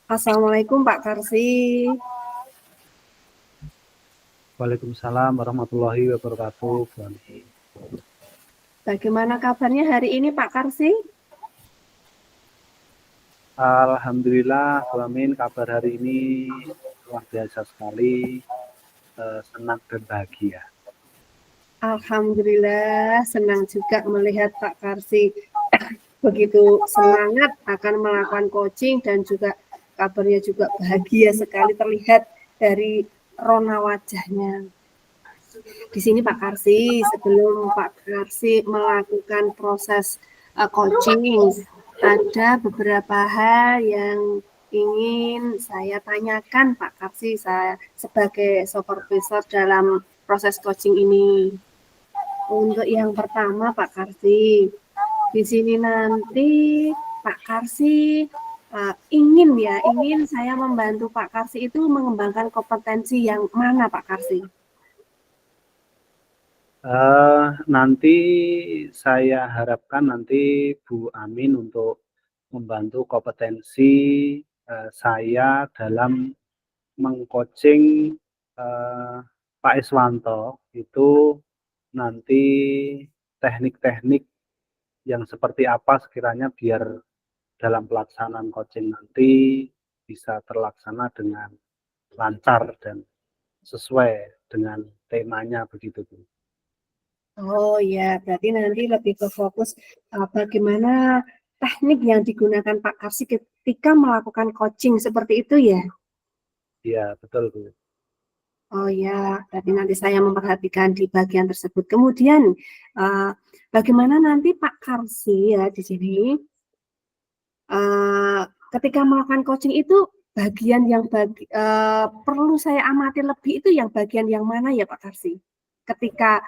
Assalamualaikum Pak Karsi. Waalaikumsalam warahmatullahi wabarakatuh. Bagaimana kabarnya hari ini Pak Karsi? Alhamdulillah, Amin. Kabar hari ini luar biasa sekali, senang dan bahagia. Alhamdulillah, senang juga melihat Pak Karsi begitu semangat akan melakukan coaching dan juga kabarnya juga bahagia sekali terlihat dari rona wajahnya. Di sini Pak Karsi, sebelum Pak Karsi melakukan proses coaching, ada beberapa hal yang ingin saya tanyakan Pak Karsi, saya sebagai supervisor dalam proses coaching ini. Untuk yang pertama Pak Karsi, di sini nanti Pak Karsi ingin saya membantu Pak Karsi itu mengembangkan kompetensi yang mana Pak Karsi? Nanti saya harapkan nanti Bu Amin untuk membantu kompetensi saya dalam mengcoaching Pak Iswanto itu nanti teknik-teknik yang seperti apa sekiranya biar dalam pelaksanaan coaching nanti bisa terlaksana dengan lancar dan sesuai dengan temanya begitu Bu. Oh ya, berarti nanti lebih ke fokus bagaimana teknik yang digunakan Pak Karsi ketika melakukan coaching seperti itu ya? Iya betul Bu. Oh ya, berarti nanti saya memperhatikan di bagian tersebut. Kemudian bagaimana nanti Pak Karsi ya di sini ketika melakukan coaching itu bagian yang perlu saya amati lebih itu yang bagian yang mana ya Pak Karsi? Ketika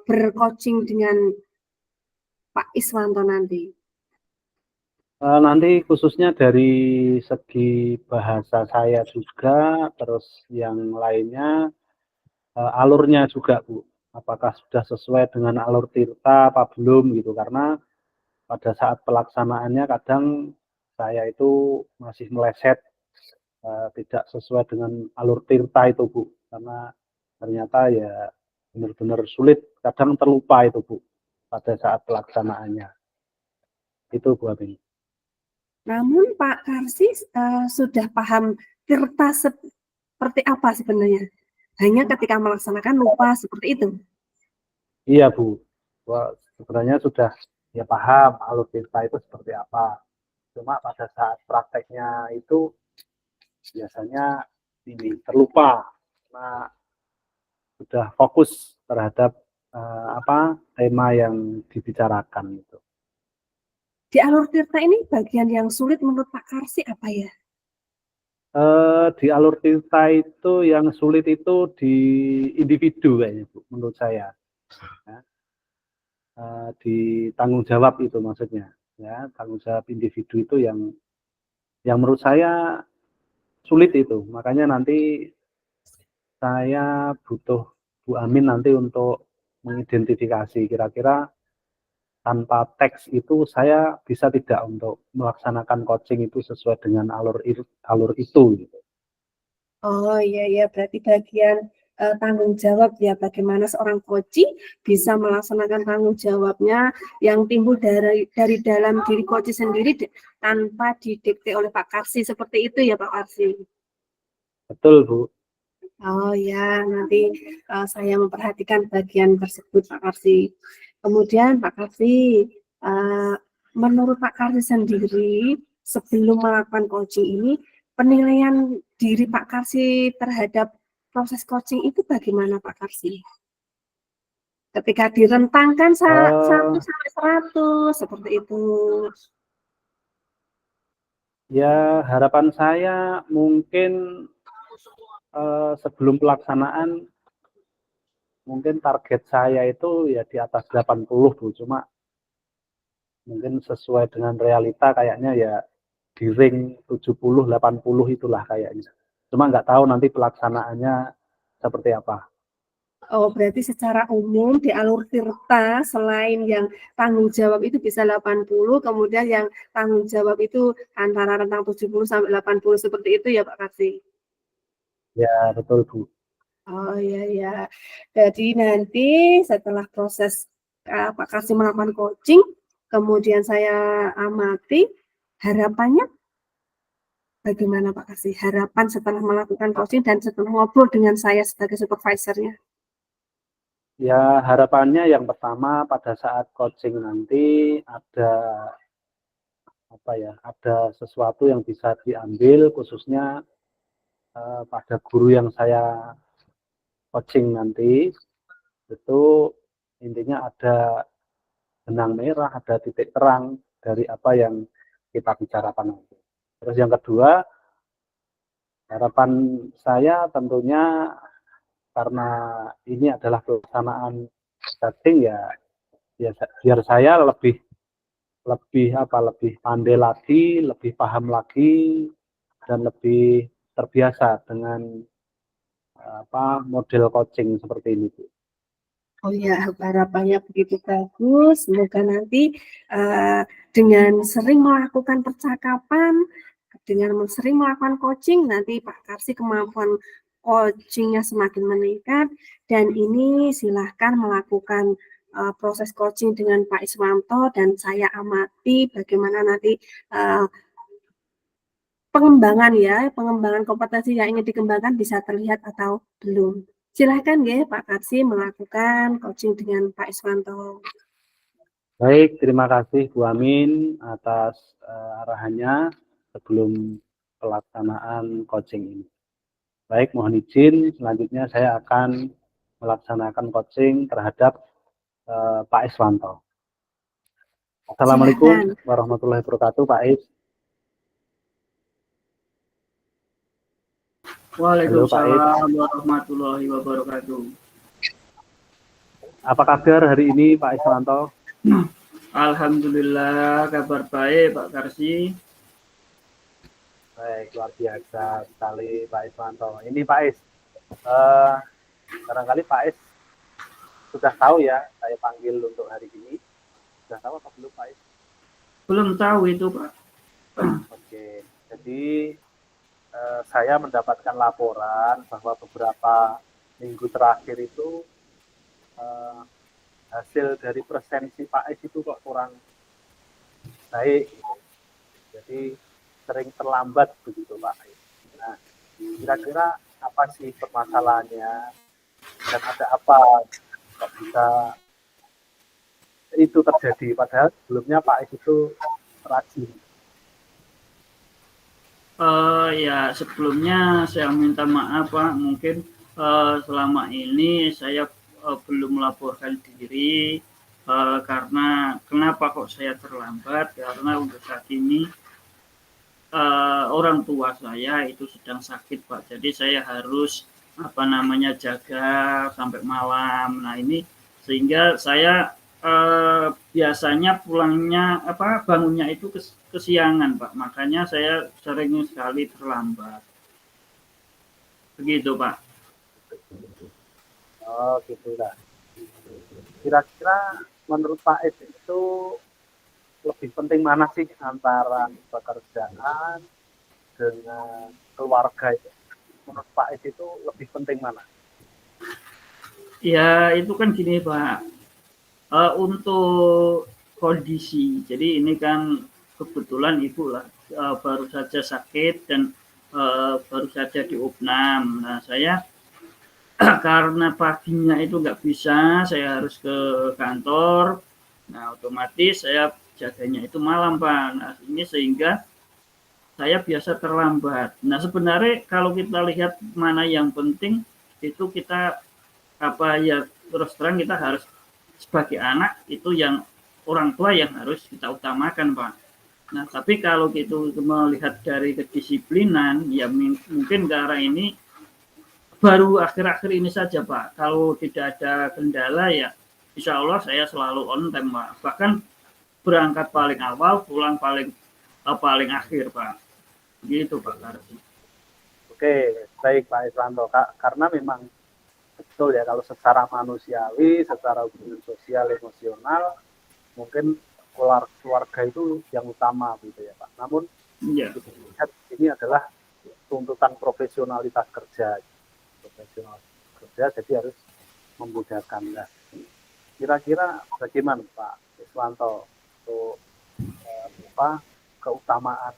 bercoaching dengan Pak Iswanto nanti. Nanti khususnya dari segi bahasa saya juga, terus yang lainnya alurnya juga Bu. Apakah sudah sesuai dengan alur Tirta apa belum gitu, karena pada saat pelaksanaannya kadang saya itu masih meleset, tidak sesuai dengan alur Tirta itu Bu, karena ternyata ya benar-benar sulit, kadang terlupa itu Bu pada saat pelaksanaannya. Itu Bu Abi. Namun Pak Karsi sudah paham Tirta seperti apa sebenarnya? Hanya ketika melaksanakan lupa seperti itu. Iya Bu, wah, sebenarnya sudah ya paham alur Tirta itu seperti apa. Cuma pada saat prakteknya itu biasanya ini terlupa, karena sudah fokus terhadap apa tema yang dibicarakan itu. Di alur Tirta ini bagian yang sulit menurut Pak Karsi apa ya? Di alur Tirta itu yang sulit itu di individu kayaknya Bu, menurut saya. Ya. Di tanggung jawab itu maksudnya. Ya, tanggung jawab individu itu yang menurut saya sulit itu. Makanya nanti saya butuh Bu Amin nanti untuk mengidentifikasi kira-kira tanpa teks itu saya bisa tidak untuk melaksanakan coaching itu sesuai dengan alur itu gitu. Oh iya ya, berarti bagian tanggung jawab ya bagaimana seorang coach bisa melaksanakan tanggung jawabnya yang timbul dari dalam diri coach sendiri tanpa didikte oleh Pak Karsi seperti itu ya Pak Karsi. Betul Bu. Oh ya, nanti saya memperhatikan bagian tersebut Pak Karsi. Kemudian Pak Karsi, menurut Pak Karsi sendiri sebelum melakukan coaching ini, penilaian diri Pak Karsi terhadap proses coaching itu bagaimana Pak Karsi? Ketika direntangkan 1 Uh, sampai 100 seperti itu. Ya harapan saya mungkin sebelum pelaksanaan mungkin target saya itu ya di atas 80 Bu. Cuma mungkin sesuai dengan realita kayaknya ya di ring 70-80 itulah kayaknya. Cuma nggak tahu nanti pelaksanaannya seperti apa. Oh, berarti secara umum di Alur Tirta selain yang tanggung jawab itu bisa 80, kemudian yang tanggung jawab itu antara rentang 70 sampai 80 seperti itu ya Pak Karsi? Ya, betul Bu. Oh iya ya. Jadi nanti setelah proses Pak Karsi melakukan coaching, kemudian saya amati, harapannya bagaimana Pak Karsi? Harapan setelah melakukan coaching dan setelah ngobrol dengan saya sebagai supervisornya. Ya, harapannya yang pertama pada saat coaching nanti ada apa ya, ada sesuatu yang bisa diambil khususnya pada guru yang saya coaching nanti itu intinya ada benang merah, ada titik terang dari apa yang kita bicarakan nanti. Terus yang kedua, harapan saya tentunya karena ini adalah pelaksanaan setting ya, biar saya lebih lebih apa lebih pandai lagi, lebih paham lagi dan lebih terbiasa dengan apa model coaching seperti ini, Bu. Oh ya, harapannya begitu bagus. Semoga nanti dengan sering melakukan percakapan, dengan sering melakukan coaching, nanti Pak Karsi kemampuan coachingnya semakin meningkat. Dan ini silahkan melakukan proses coaching dengan Pak Iswanto dan saya amati bagaimana nanti pengembangan kompetensi yang ingin dikembangkan bisa terlihat atau belum. Silahkan ya Pak Karsi melakukan coaching dengan Pak Iswanto. Baik, terima kasih Bu Amin atas arahannya sebelum pelaksanaan coaching ini. Baik, mohon izin selanjutnya saya akan melaksanakan coaching terhadap Pak Iswanto. Assalamualaikum Silahkan. warahmatullahi wabarakatuh, Pak Is. Halo Pak Is, Waalaikumsalam warahmatullahi wabarakatuh. apa kabar hari ini Pak Iswanto? Alhamdulillah, kabar baik Pak Karsi. Baik, luar biasa sekali Pak Iswanto. Ini Pak Is, barangkali Pak Is sudah tahu ya saya panggil untuk hari ini. Sudah tahu apa belum Pak Is? Belum tahu itu Pak. Oke, jadi saya mendapatkan laporan bahwa beberapa minggu terakhir itu hasil dari presensi Pak Is itu kok kurang baik. Gitu. Jadi sering terlambat begitu Pak Is. Nah, kira-kira apa sih permasalahannya dan ada apa kok bisa itu terjadi? Padahal sebelumnya Pak Is itu rajin. Ya sebelumnya saya minta maaf Pak, mungkin selama ini saya belum melaporkan diri karena kenapa kok saya terlambat, karena untuk saat ini orang tua saya itu sedang sakit Pak, jadi saya harus jaga sampai malam. Nah ini sehingga saya biasanya pulangnya bangunnya itu kesiangan Pak, makanya saya sering sekali terlambat begitu Pak. Oh gitu lah. Kira-kira menurut Pak Is itu lebih penting mana sih antara pekerjaan dengan keluarga itu? Menurut Pak Is itu lebih penting mana? Ya itu kan gini Pak, untuk kondisi, jadi ini kan kebetulan ibu lah baru saja sakit dan baru saja di opnam. Nah saya karena paginya itu nggak bisa, saya harus ke kantor. Nah otomatis saya jaganya itu malam Pak. Nah ini sehingga saya biasa terlambat. Nah sebenarnya kalau kita lihat mana yang penting itu kita terus terang kita harus sebagai anak itu yang orang tua yang harus kita utamakan Pak. Nah tapi kalau gitu melihat dari kedisiplinan ya mungkin ke arah ini baru akhir-akhir ini saja Pak. Kalau tidak ada kendala ya insya Allah saya selalu on time Pak. Bahkan berangkat paling awal, pulang paling akhir Pak. Gitu Pak Karsi. Oke, baik Pak Iswanto. Karena memang betul ya, kalau secara manusiawi, secara hubungan sosial, emosional, mungkin keluarga itu yang utama gitu ya Pak. Namun Ya, kita lihat ini adalah tuntutan profesionalitas kerja, jadi harus memudahkan. Nah, kira-kira bagaimana Pak Iswanto untuk keutamaan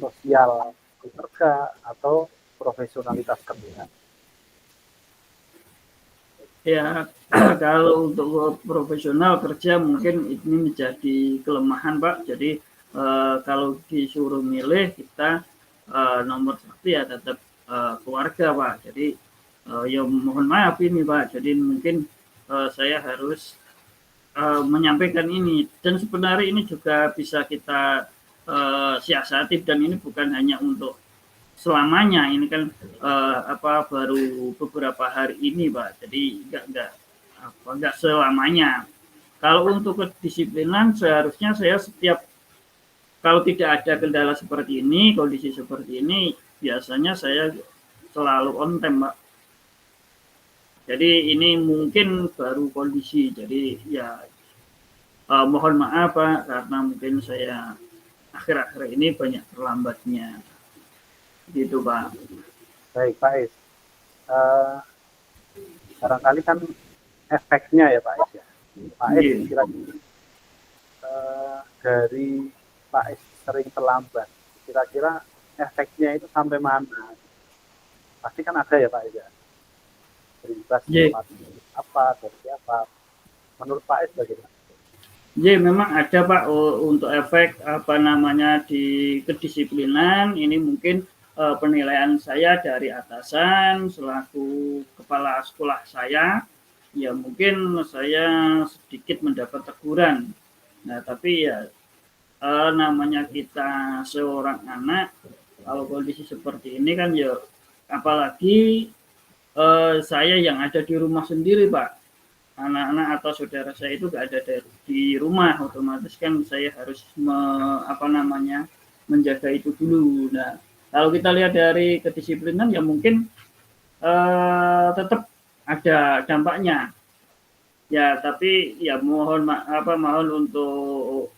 sosial kerja atau profesionalitas kerja? ya kalau untuk profesional kerja mungkin ini menjadi kelemahan Pak. Jadi kalau disuruh milih kita nomor satu ya tetap keluarga Pak. Jadi ya mohon maaf ini Pak. Jadi mungkin saya harus menyampaikan ini, dan sebenarnya ini juga bisa kita siasati, dan ini bukan hanya untuk selamanya, ini kan baru beberapa hari ini Pak, jadi nggak selamanya. Kalau untuk kedisiplinan seharusnya saya setiap, kalau tidak ada kendala seperti ini, kondisi seperti ini, biasanya saya selalu on time Pak. Jadi ini mungkin baru kondisi, jadi ya mohon maaf Pak, karena mungkin saya akhir-akhir ini banyak terlambatnya. Gitu Pak. Baik Pak Is, barangkali kan efeknya ya Pak Is ya. Pak Is kira-kira dari Pak Is sering terlambat, kira-kira efeknya itu sampai mana? Pasti kan ada ya Pak Is ya. Berimbas apa, dari siapa? Menurut Pak Is bagaimana? Ya memang ada Pak, untuk efek di kedisiplinan ini mungkin penilaian saya dari atasan selaku kepala sekolah saya, ya mungkin saya sedikit mendapat teguran. Nah tapi ya namanya kita seorang anak, kalau kondisi seperti ini kan ya apalagi saya yang ada di rumah sendiri Pak, anak-anak atau saudara saya itu nggak ada di rumah, otomatis kan saya harus menjaga itu dulu. Nah kalau kita lihat dari kedisiplinan ya mungkin tetap ada dampaknya ya, tapi ya mohon untuk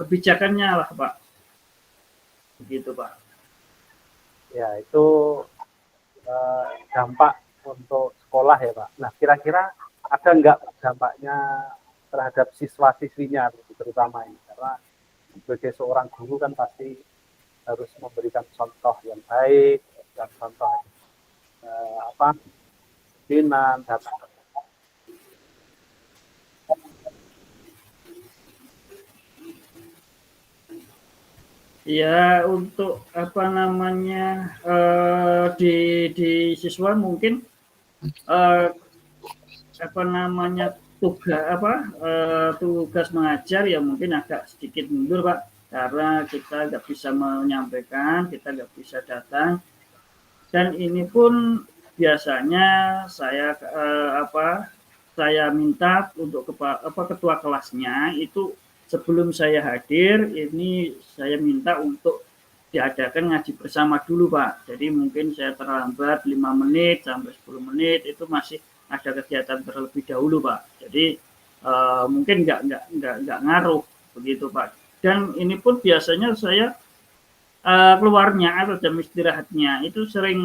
kebijakannya lah Pak, begitu Pak. Ya itu dampak untuk sekolah ya Pak. Nah kira-kira ada nggak dampaknya terhadap siswa-siswinya terutama ini, karena sebagai seorang guru kan pasti harus memberikan contoh yang baik dan contoh pimpinan dan ya untuk di siswa mungkin tugas mengajar ya mungkin agak sedikit mundur Pak, karena kita nggak bisa menyampaikan, kita nggak bisa datang, dan ini pun biasanya saya minta untuk ketua kelasnya itu sebelum saya hadir ini saya minta untuk diadakan ngaji bersama dulu Pak. Jadi mungkin saya terlambat 5 menit sampai 10 menit itu masih ada kegiatan terlebih dahulu Pak. Jadi mungkin nggak ngaruh begitu Pak. Dan ini pun biasanya saya keluarnya atau jam istirahatnya itu sering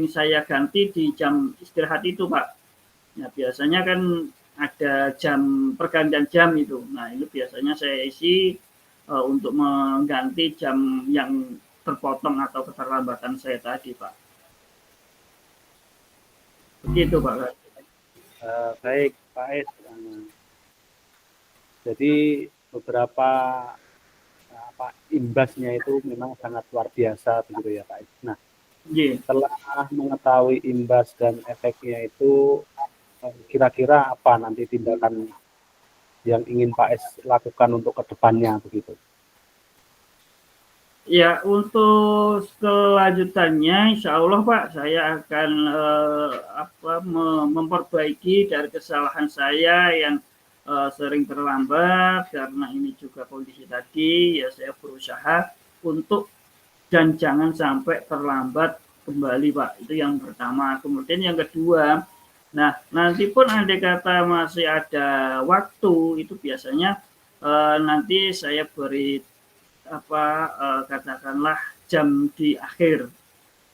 saya ganti di jam istirahat itu Pak. Nah biasanya kan ada jam pergantian jam itu. Nah itu biasanya saya isi untuk mengganti jam yang terpotong atau keterlambatan saya tadi Pak. Begitu Pak. Baik Pak Es. Jadi beberapa imbasnya itu memang sangat luar biasa begitu ya Pak Es. Nah, setelah mengetahui imbas dan efeknya itu, kira-kira apa nanti tindakan yang ingin Pak Es lakukan untuk kedepannya begitu? Ya untuk kelanjutannya insya Allah Pak saya akan memperbaiki dari kesalahan saya yang sering terlambat, karena ini juga kondisi tadi ya saya berusaha untuk dan jangan sampai terlambat kembali Pak, itu yang pertama. Kemudian yang kedua, nah nanti pun andai kata masih ada waktu, itu biasanya nanti saya beri katakanlah jam di akhir.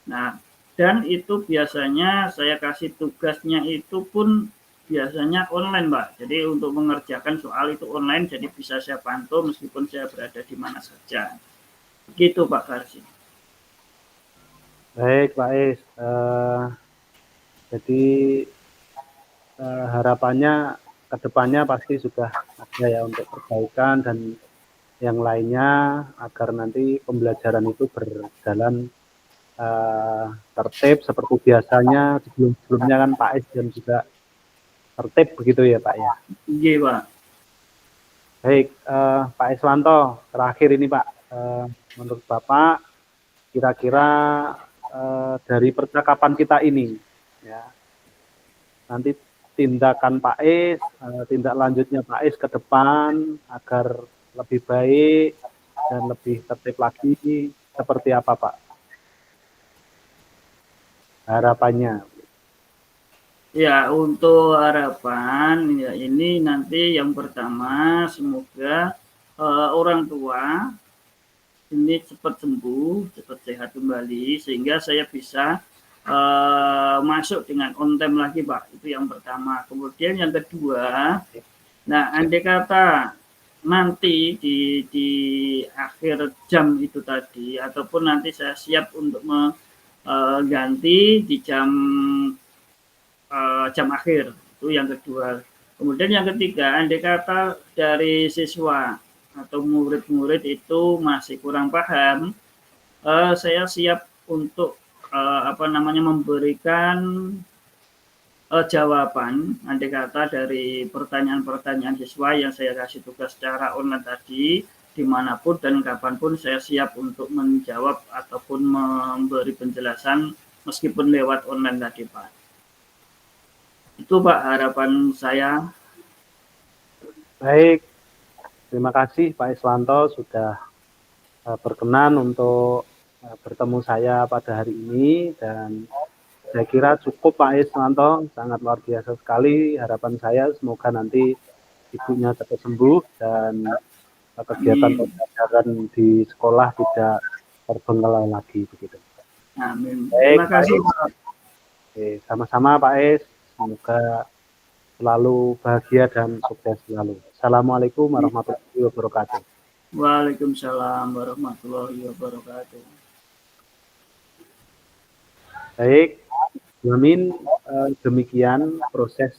Nah, dan itu biasanya saya kasih tugasnya itu pun biasanya online, Mbak. Jadi untuk mengerjakan soal itu online, jadi bisa saya pantau meskipun saya berada di mana saja. Begitu Pak Karsi. Baik, Pak Is. Jadi harapannya ke depannya pasti sudah ada ya untuk perbaikan dan yang lainnya agar nanti pembelajaran itu berjalan tertib seperti biasanya. Sebelumnya kan Pak Is dan juga tertib begitu ya Pak ya. Iya Pak. Baik, Pak Iswanto, terakhir ini Pak, menurut Bapak kira-kira dari percakapan kita ini ya, nanti tindakan Pak Is, tindak lanjutnya Pak Is ke depan agar lebih baik dan lebih tertib lagi seperti apa Pak? Harapannya. Ya, untuk harapan ya ini nanti yang pertama semoga orang tua ini cepat sembuh, cepat sehat kembali sehingga saya bisa masuk dengan on time lagi Pak. Itu yang pertama. Kemudian yang kedua, nah andai kata nanti di akhir jam itu tadi ataupun nanti saya siap untuk mengganti di jam akhir, itu yang kedua. Kemudian yang ketiga, andai kata dari siswa atau murid-murid itu masih kurang paham, saya siap untuk memberikan jawaban andai kata dari pertanyaan-pertanyaan siswa yang saya kasih tugas secara online tadi, dimanapun dan kapanpun saya siap untuk menjawab ataupun memberi penjelasan meskipun lewat online tadi Pak. Itu Pak harapan saya. Baik, terima kasih Pak Iswanto sudah berkenan untuk bertemu saya pada hari ini dan saya kira cukup Pak Iswanto, sangat luar biasa sekali. Harapan saya semoga nanti ibunya cepat sembuh dan kegiatan pembelajaran di sekolah tidak terbengkalai lagi begitu. Amin. Baik, Terima kasih Pak. Oke, sama-sama Pak Is. Semoga selalu bahagia dan sukses selalu. Assalamualaikum warahmatullahi wabarakatuh. Waalaikumsalam warahmatullahi wabarakatuh. Baik, Amin. Demikian proses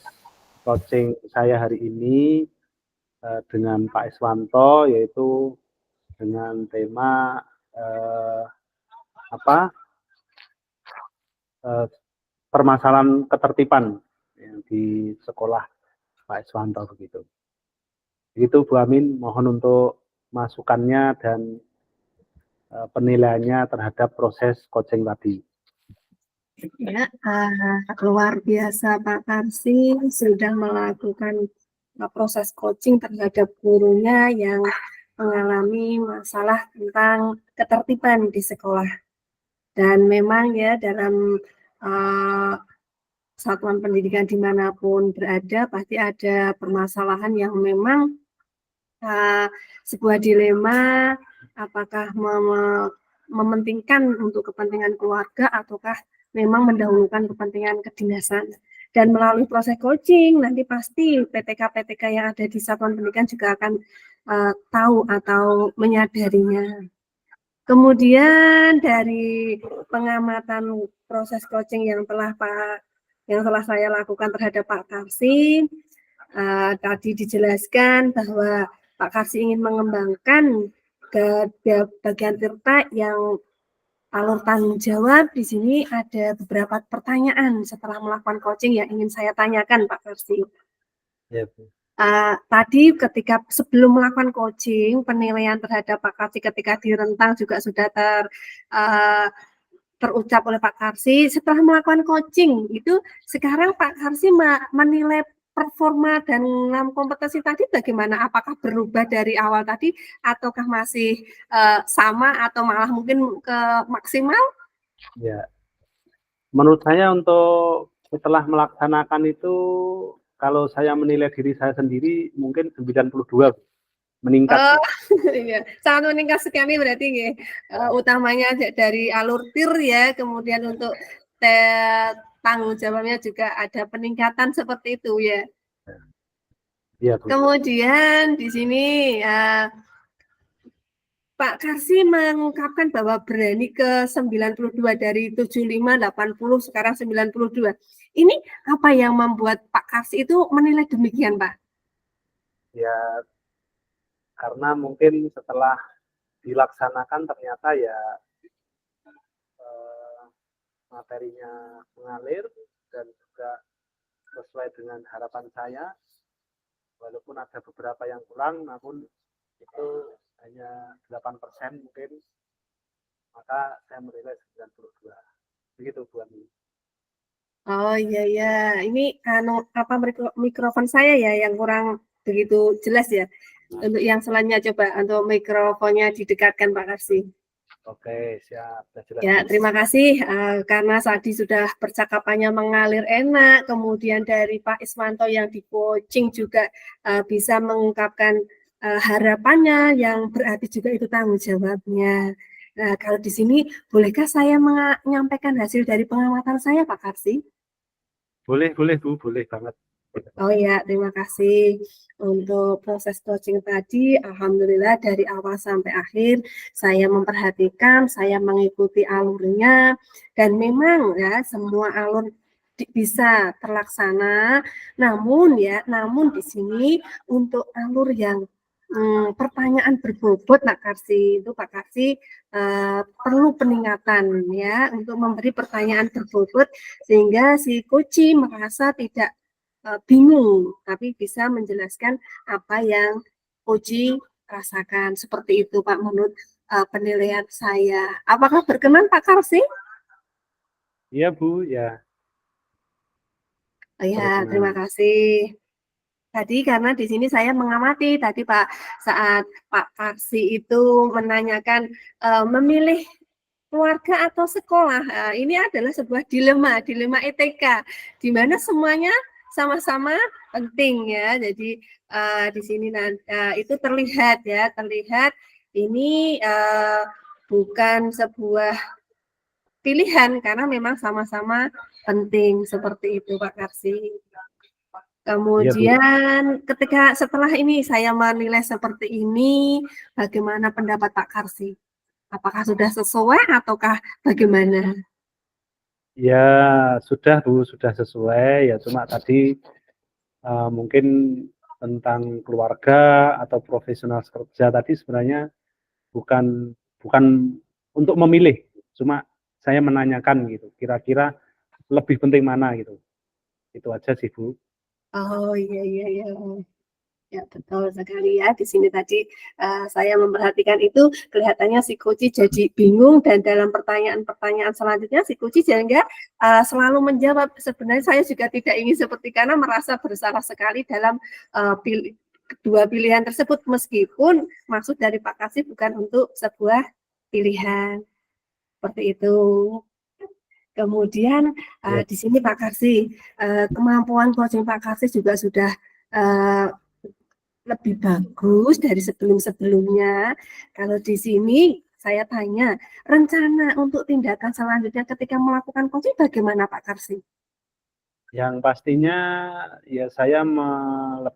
coaching saya hari ini dengan Pak Iswanto, yaitu dengan tema permasalahan ketertiban di sekolah Pak Iswanto begitu. Begitu Bu Amin, mohon untuk masukannya dan penilaiannya terhadap proses coaching tadi. Ya, luar biasa Pak Karsi sudah melakukan proses coaching terhadap gurunya yang mengalami masalah tentang ketertiban di sekolah. Dan memang ya dalam satuan pendidikan dimanapun berada pasti ada permasalahan yang memang sebuah dilema apakah mementingkan untuk kepentingan keluarga ataukah memang mendahulukan kepentingan kedinasan. Dan melalui proses coaching nanti pasti PTK-PTK yang ada di satuan pendidikan juga akan tahu atau menyadarinya. Kemudian dari pengamatan proses coaching yang telah saya lakukan terhadap Pak Karsi, tadi dijelaskan bahwa Pak Karsi ingin mengembangkan ke bagian tirta yang alur tanggung jawab. Di sini ada beberapa pertanyaan setelah melakukan coaching yang ingin saya tanyakan Pak Karsi. Ya, tadi ketika sebelum melakukan coaching, penilaian terhadap Pak Karsi ketika di Rentang juga sudah terucap oleh Pak Karsi. Setelah melakukan coaching, itu sekarang Pak Karsi menilai performa dan 6 kompetensi tadi bagaimana? Apakah berubah dari awal tadi ataukah masih sama atau malah mungkin ke maksimal? Ya, Menurut saya untuk setelah melaksanakan itu, kalau saya menilai diri saya sendiri mungkin 92, meningkat. Oh, iya, sangat meningkat sekali berarti nggih. Utamanya dari alur tir ya, kemudian untuk tanggung jawabnya juga ada peningkatan seperti itu ya. Iya, Bu. Kemudian di sini Pak Karsi mengungkapkan bahwa berani ke 92 dari 75, 80, sekarang 92. Ini apa yang membuat Pak Karsi itu menilai demikian, Pak? Ya, karena mungkin setelah dilaksanakan ternyata ya materinya mengalir dan juga sesuai dengan harapan saya, walaupun ada beberapa yang kurang, namun itu hanya 8% mungkin, maka saya menilai 92. Begitu, Bu Ani. Oh iya ya, ini apa mikrofon saya ya yang kurang begitu jelas ya. Untuk yang selanjutnya coba untuk mikrofonnya didekatkan Pak Karsi. Oke, siap. Jelas. Ya, terima kasih karena tadi sudah percakapannya mengalir enak, kemudian dari Pak Iswanto yang di coaching juga bisa mengungkapkan harapannya yang berarti juga itu tanggung jawabnya. Nah, kalau di sini bolehkah saya menyampaikan hasil dari pengamatan saya, Pak Karsi? Boleh, Bu, boleh banget. Oh ya, terima kasih untuk proses coaching tadi. Alhamdulillah dari awal sampai akhir saya memperhatikan, saya mengikuti alurnya, dan memang ya semua alur bisa terlaksana. Namun di sini untuk alur yang pertanyaan berbobot Pak Karsi itu Pak Karsi perlu peningkatan ya untuk memberi pertanyaan berbobot sehingga si coaching merasa tidak bingung, tapi bisa menjelaskan apa yang Koji rasakan. Seperti itu, Pak, menurut penilaian saya. Apakah berkenan, Pak Karsi? Iya, Bu, ya. Oh, ya, terima kasih. Tadi karena di sini saya mengamati tadi Pak saat Pak Karsi itu menanyakan memilih keluarga atau sekolah, ini adalah sebuah dilema ETK, di mana semuanya sama-sama penting ya. Jadi di sini itu terlihat ini bukan sebuah pilihan karena memang sama-sama penting seperti itu Pak Karsi. Kemudian ketika setelah ini saya menilai seperti ini, bagaimana pendapat Pak Karsi? Apakah sudah sesuai ataukah bagaimana? Ya, sudah, Bu, sudah sesuai. Ya, cuma tadi mungkin tentang keluarga atau profesional kerja tadi sebenarnya bukan untuk memilih, cuma saya menanyakan gitu, kira-kira lebih penting mana gitu. Itu aja sih, Bu. Oh iya. Ya betul sekali ya. Di sini tadi saya memperhatikan itu kelihatannya si Koci jadi bingung dan dalam pertanyaan-pertanyaan selanjutnya si Koci sehingga selalu menjawab. Sebenarnya saya juga tidak ingin seperti karena merasa bersalah sekali dalam kedua pilihan tersebut meskipun maksud dari Pak Kasih bukan untuk sebuah pilihan seperti itu. Kemudian di sini Pak Karsi, kemampuan coaching Pak Karsi juga sudah lebih bagus dari sebelum-sebelumnya. Kalau di sini saya tanya, rencana untuk tindakan selanjutnya ketika melakukan coaching bagaimana Pak Karsi? Yang pastinya ya saya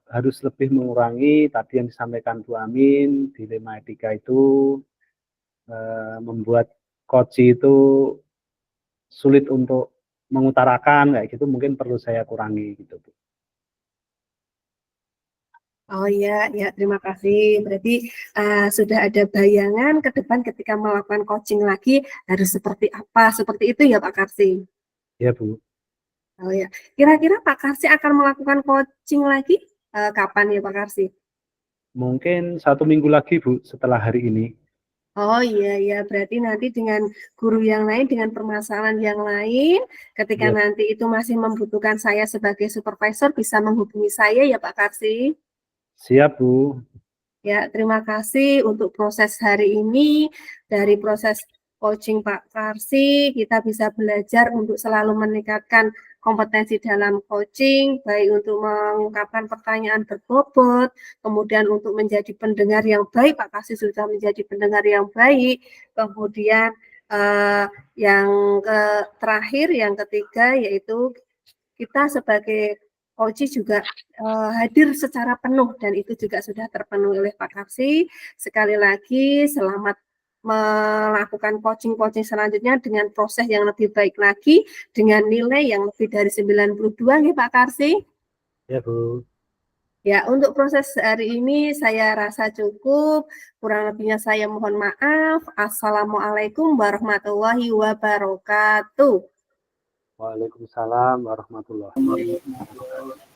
harus lebih mengurangi tadi yang disampaikan Bu Amin, dilema etika itu membuat coach itu sulit untuk mengutarakan kayak gitu, mungkin perlu saya kurangi gitu, Bu. Oh ya, terima kasih. Berarti sudah ada bayangan ke depan ketika melakukan coaching lagi harus seperti apa, seperti itu ya Pak Karsi? Ya, Bu. Oh ya, kira-kira Pak Karsi akan melakukan coaching lagi kapan ya Pak Karsi? Mungkin 1 minggu lagi, Bu, setelah hari ini. Oh iya, berarti nanti dengan guru yang lain, dengan permasalahan yang lain, ketika nanti itu masih membutuhkan saya sebagai supervisor, bisa menghubungi saya ya Pak Karsi. Siap, Bu. Ya, terima kasih untuk proses hari ini, dari proses coaching Pak Karsi, kita bisa belajar untuk selalu meningkatkan kompetensi dalam coaching, baik untuk mengungkapkan pertanyaan berbobot, kemudian untuk menjadi pendengar yang baik, Pak Karsi sudah menjadi pendengar yang baik, kemudian yang terakhir, yang ketiga, yaitu kita sebagai coach juga hadir secara penuh, dan itu juga sudah terpenuhi oleh Pak Karsi. Sekali lagi, selamat melakukan coaching-coaching selanjutnya dengan proses yang lebih baik lagi, dengan nilai yang lebih dari 92, nih Pak Karsi. Ya, Bu. Ya, untuk proses hari ini saya rasa cukup. Kurang lebihnya saya mohon maaf. Assalamualaikum warahmatullahi wabarakatuh. Waalaikumsalam warahmatullahi wabarakatuh.